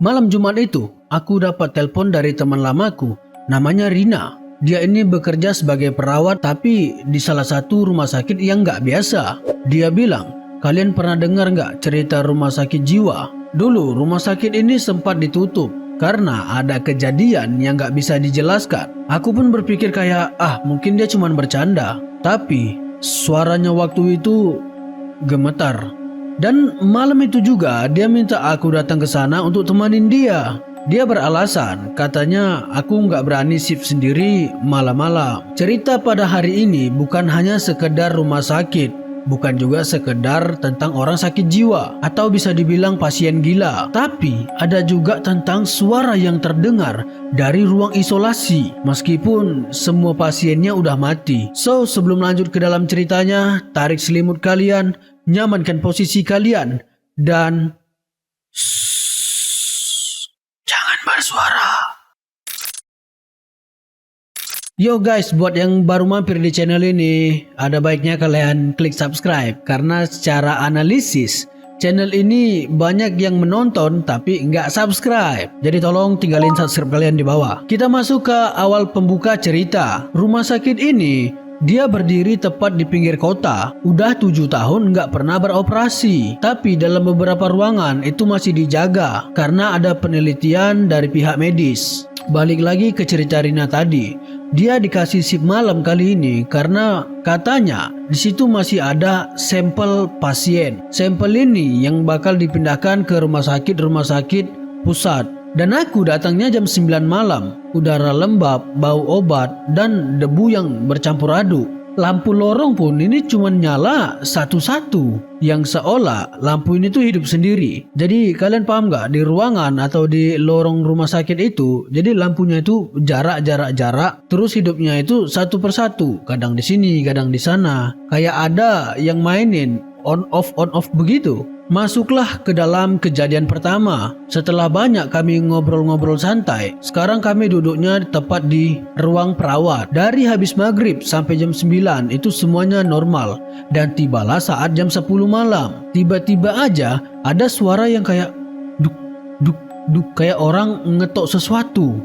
Malam Jumat itu, aku dapat telepon dari teman lamaku, namanya Rina. Dia ini bekerja sebagai perawat tapi di salah satu rumah sakit yang nggak biasa. Dia bilang, kalian pernah dengar nggak cerita rumah sakit jiwa? Dulu rumah sakit ini sempat ditutup karena ada kejadian yang nggak bisa dijelaskan. Aku pun berpikir kayak, mungkin dia cuma bercanda. Tapi suaranya waktu itu gemetar. Dan malam itu juga dia minta aku datang ke sana untuk temanin dia. Dia beralasan, katanya aku nggak berani shift sendiri malam-malam. Cerita pada hari ini bukan hanya sekedar rumah sakit, bukan juga sekedar tentang orang sakit jiwa atau bisa dibilang pasien gila, tapi ada juga tentang suara yang terdengar dari ruang isolasi meskipun semua pasiennya udah mati. So, sebelum lanjut ke dalam ceritanya, tarik selimut kalian, nyamankan posisi kalian, dan jangan bersuara. Yo guys, buat yang baru mampir di channel ini, ada baiknya kalian klik subscribe karena secara analisis channel ini banyak yang menonton tapi nggak subscribe. Jadi tolong tinggalin subscribe kalian di bawah. Kita masuk ke awal pembuka cerita. Rumah sakit ini dia berdiri tepat di pinggir kota. Udah 7 tahun nggak pernah beroperasi. Tapi dalam beberapa ruangan itu masih dijaga karena ada penelitian dari pihak medis. Balik lagi ke cerita Rina tadi. Dia dikasih shift malam kali ini karena katanya di situ masih ada sampel pasien. Sampel ini yang bakal dipindahkan ke rumah sakit pusat. Dan aku datangnya jam 9 malam. Udara lembab, bau obat, dan debu yang bercampur aduk. Lampu lorong pun ini cuma nyala satu-satu, yang seolah lampu ini tuh hidup sendiri. Jadi kalian paham gak, di ruangan atau di lorong rumah sakit itu, jadi lampunya itu jarak, terus hidupnya itu satu persatu, kadang di sini, kadang di sana. Kayak ada yang mainin on off begitu. Masuklah ke dalam kejadian pertama. Setelah banyak kami ngobrol-ngobrol santai, sekarang kami duduknya tepat di ruang perawat. Dari habis maghrib sampai jam 9 itu semuanya normal. Dan tibalah saat jam 10 malam. Tiba-tiba aja ada suara yang kayak duk duk duk, kayak orang ngetok sesuatu.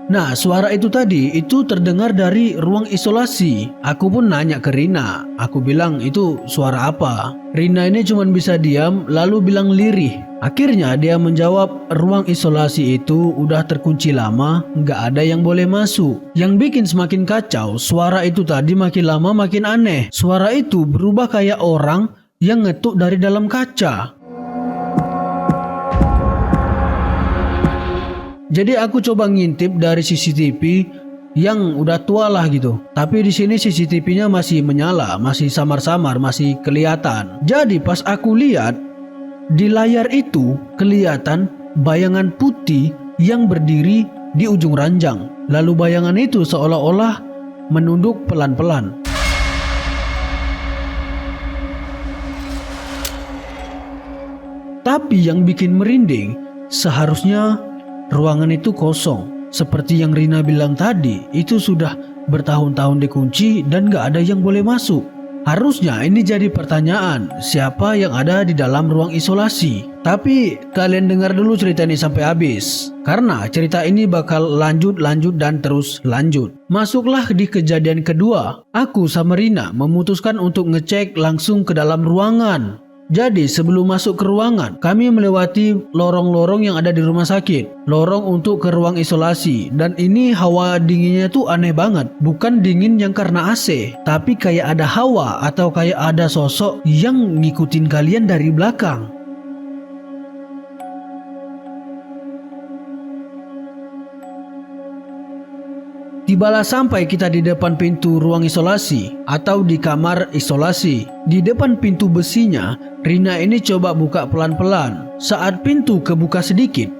Nah, suara itu tadi itu terdengar dari ruang isolasi. Aku pun nanya ke Rina. Aku bilang, itu suara apa? Rina ini cuma bisa diam lalu bilang lirih. Akhirnya dia menjawab, ruang isolasi itu udah terkunci lama, nggak ada yang boleh masuk. Yang bikin semakin kacau, suara itu tadi makin lama makin aneh. Suara itu berubah kayak orang yang ngetuk dari dalam kaca. Jadi aku coba ngintip dari CCTV yang udah tua lah gitu. Tapi di sini CCTV-nya masih menyala, masih samar-samar, masih kelihatan. Jadi pas aku lihat di layar itu kelihatan bayangan putih yang berdiri di ujung ranjang. Lalu bayangan itu seolah-olah menunduk pelan-pelan. Tapi yang bikin merinding, seharusnya ruangan itu kosong. Seperti yang Rina bilang tadi, itu sudah bertahun-tahun dikunci dan gak ada yang boleh masuk. Harusnya ini jadi pertanyaan, siapa yang ada di dalam ruang isolasi? Tapi kalian dengar dulu cerita ini sampai habis, karena cerita ini bakal lanjut dan terus lanjut. Masuklah di kejadian kedua. Aku sama Rina memutuskan untuk ngecek langsung ke dalam ruangan. Jadi sebelum masuk ke ruangan, kami melewati lorong-lorong yang ada di rumah sakit. Lorong untuk ke ruang isolasi. Dan ini hawa dinginnya tuh aneh banget. Bukan dingin yang karena AC, tapi kayak ada hawa atau kayak ada sosok yang ngikutin kalian dari belakang. Tibalah sampai kita di depan pintu ruang isolasi atau di kamar isolasi. Di depan pintu besinya, Rina ini coba buka pelan-pelan. Saat pintu kebuka sedikit,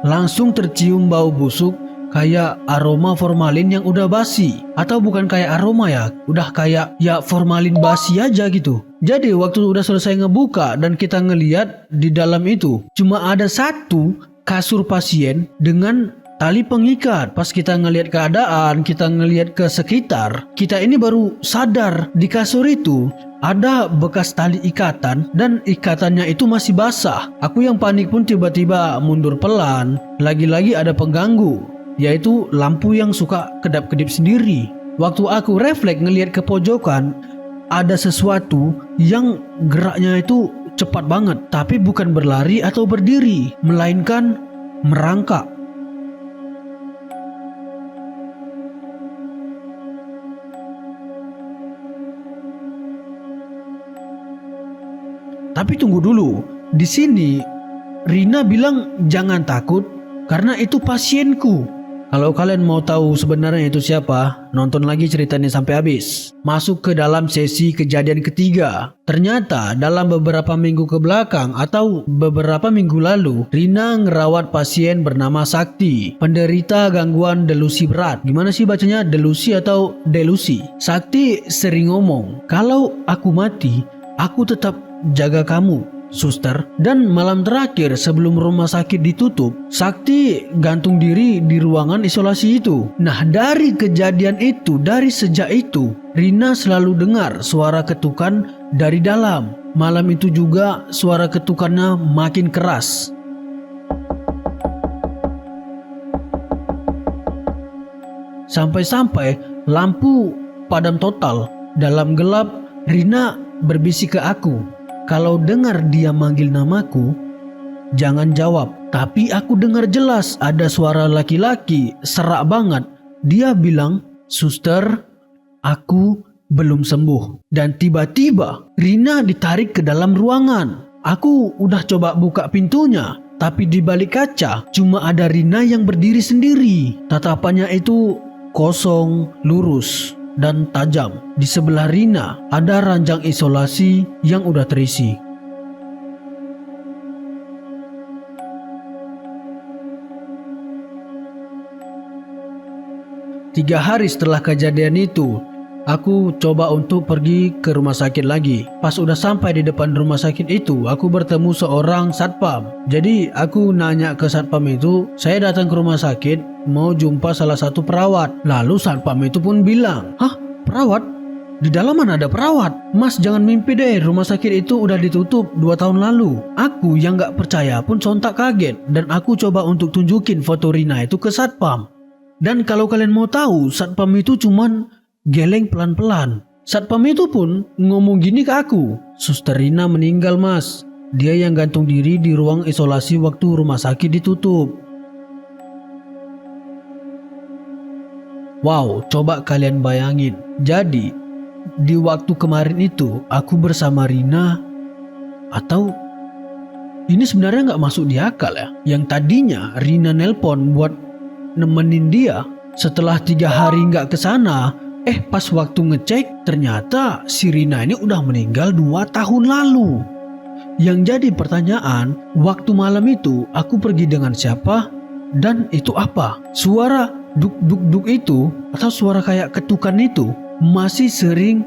langsung tercium bau busuk kayak aroma formalin yang udah basi. Atau bukan kayak aroma ya, udah kayak ya formalin basi aja gitu. Jadi waktu udah selesai ngebuka dan kita ngeliat di dalam itu cuma ada satu kasur pasien dengan tali pengikat. Pas kita ngelihat keadaan, kita ngelihat ke sekitar, kita ini baru sadar di kasur itu ada bekas tali ikatan dan ikatannya itu masih basah. Aku yang panik pun tiba-tiba mundur pelan. Lagi-lagi ada pengganggu, yaitu lampu yang suka kedap-kedip sendiri. Waktu aku refleks ngelihat ke pojokan, ada sesuatu yang geraknya itu cepat banget, tapi bukan berlari atau berdiri, melainkan merangkak. Tapi tunggu dulu, di sini Rina bilang jangan takut karena itu pasienku. Kalau kalian mau tahu sebenarnya itu siapa, nonton lagi ceritanya sampai habis. Masuk ke dalam sesi kejadian ketiga. Ternyata dalam beberapa minggu ke belakang atau beberapa minggu lalu, Rina ngerawat pasien bernama Sakti, penderita gangguan delusi berat. Gimana sih bacanya, delusi atau delusi? Sakti sering ngomong, kalau aku mati, aku tetap jaga kamu, suster. Dan malam terakhir sebelum rumah sakit ditutup, Sakti gantung diri di ruangan isolasi itu. Nah, dari kejadian itu, dari sejak itu, Rina selalu dengar suara ketukan dari dalam. Malam itu juga suara ketukannya makin keras. Sampai-sampai lampu padam total. Dalam gelap, Rina berbisik ke aku, kalau dengar dia manggil namaku, jangan jawab. Tapi aku dengar jelas ada suara laki-laki serak banget. Dia bilang, suster, aku belum sembuh. Dan tiba-tiba Rina ditarik ke dalam ruangan. Aku udah coba buka pintunya, tapi di balik kaca cuma ada Rina yang berdiri sendiri. Tatapannya itu kosong, lurus, dan tajam. Di sebelah Rina ada ranjang isolasi yang udah terisi. Tiga hari setelah kejadian itu, aku coba untuk pergi ke rumah sakit lagi. Pas udah sampai di depan rumah sakit itu, aku bertemu seorang satpam. Jadi aku nanya ke satpam itu, saya datang ke rumah sakit mau jumpa salah satu perawat. Lalu satpam itu pun bilang, hah, perawat? Di dalam mana ada perawat? Mas jangan mimpi deh, rumah sakit itu udah ditutup 2 tahun lalu. Aku yang gak percaya pun sontak kaget, dan aku coba untuk tunjukin foto Rina itu ke satpam. Dan kalau kalian mau tahu, satpam itu cuman geleng pelan-pelan. Satpam itu pun ngomong gini ke aku, suster Rina meninggal mas. Dia yang gantung diri di ruang isolasi waktu rumah sakit ditutup. Wow, coba kalian bayangin. Jadi, di waktu kemarin itu aku bersama Rina, atau ini sebenarnya nggak masuk di akal ya. Yang tadinya Rina nelpon buat nemenin dia, setelah 3 hari nggak kesana, pas waktu ngecek ternyata si Rina ini udah meninggal 2 tahun lalu. Yang jadi pertanyaan, waktu malam itu aku pergi dengan siapa dan itu apa? Suara duk-duk-duk itu atau suara kayak ketukan itu masih sering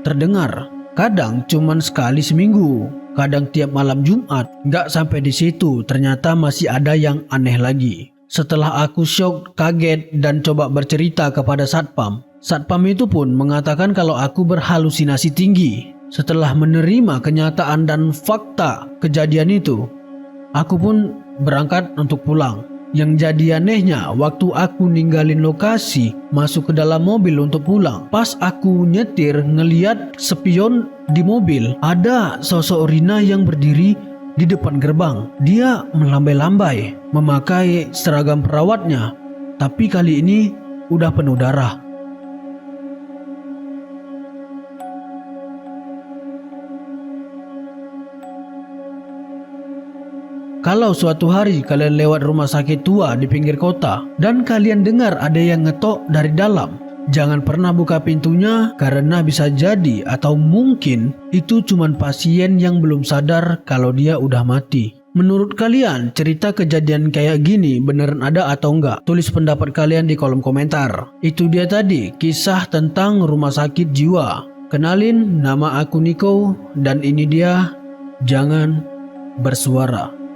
terdengar. Kadang cuman sekali seminggu, kadang tiap malam Jumat. Nggak sampai di situ, ternyata masih ada yang aneh lagi. Setelah aku shock, kaget, dan coba bercerita kepada satpam, satpam itu pun mengatakan kalau aku berhalusinasi tinggi. Setelah menerima kenyataan dan fakta kejadian itu, aku pun berangkat untuk pulang. Yang jadi anehnya, waktu aku ninggalin lokasi, masuk ke dalam mobil untuk pulang, pas aku nyetir ngeliat spion di mobil, ada sosok Rina yang berdiri di depan gerbang. Dia melambai-lambai, memakai seragam perawatnya, tapi kali ini udah penuh darah. Kalau suatu hari kalian lewat rumah sakit tua di pinggir kota dan kalian dengar ada yang ngetok dari dalam, jangan pernah buka pintunya karena bisa jadi atau mungkin itu cuma pasien yang belum sadar kalau dia udah mati. Menurut kalian cerita kejadian kayak gini beneran ada atau enggak? Tulis pendapat kalian di kolom komentar. Itu dia tadi kisah tentang rumah sakit jiwa. Kenalin, nama aku Niko dan ini dia Jangan Bersuara.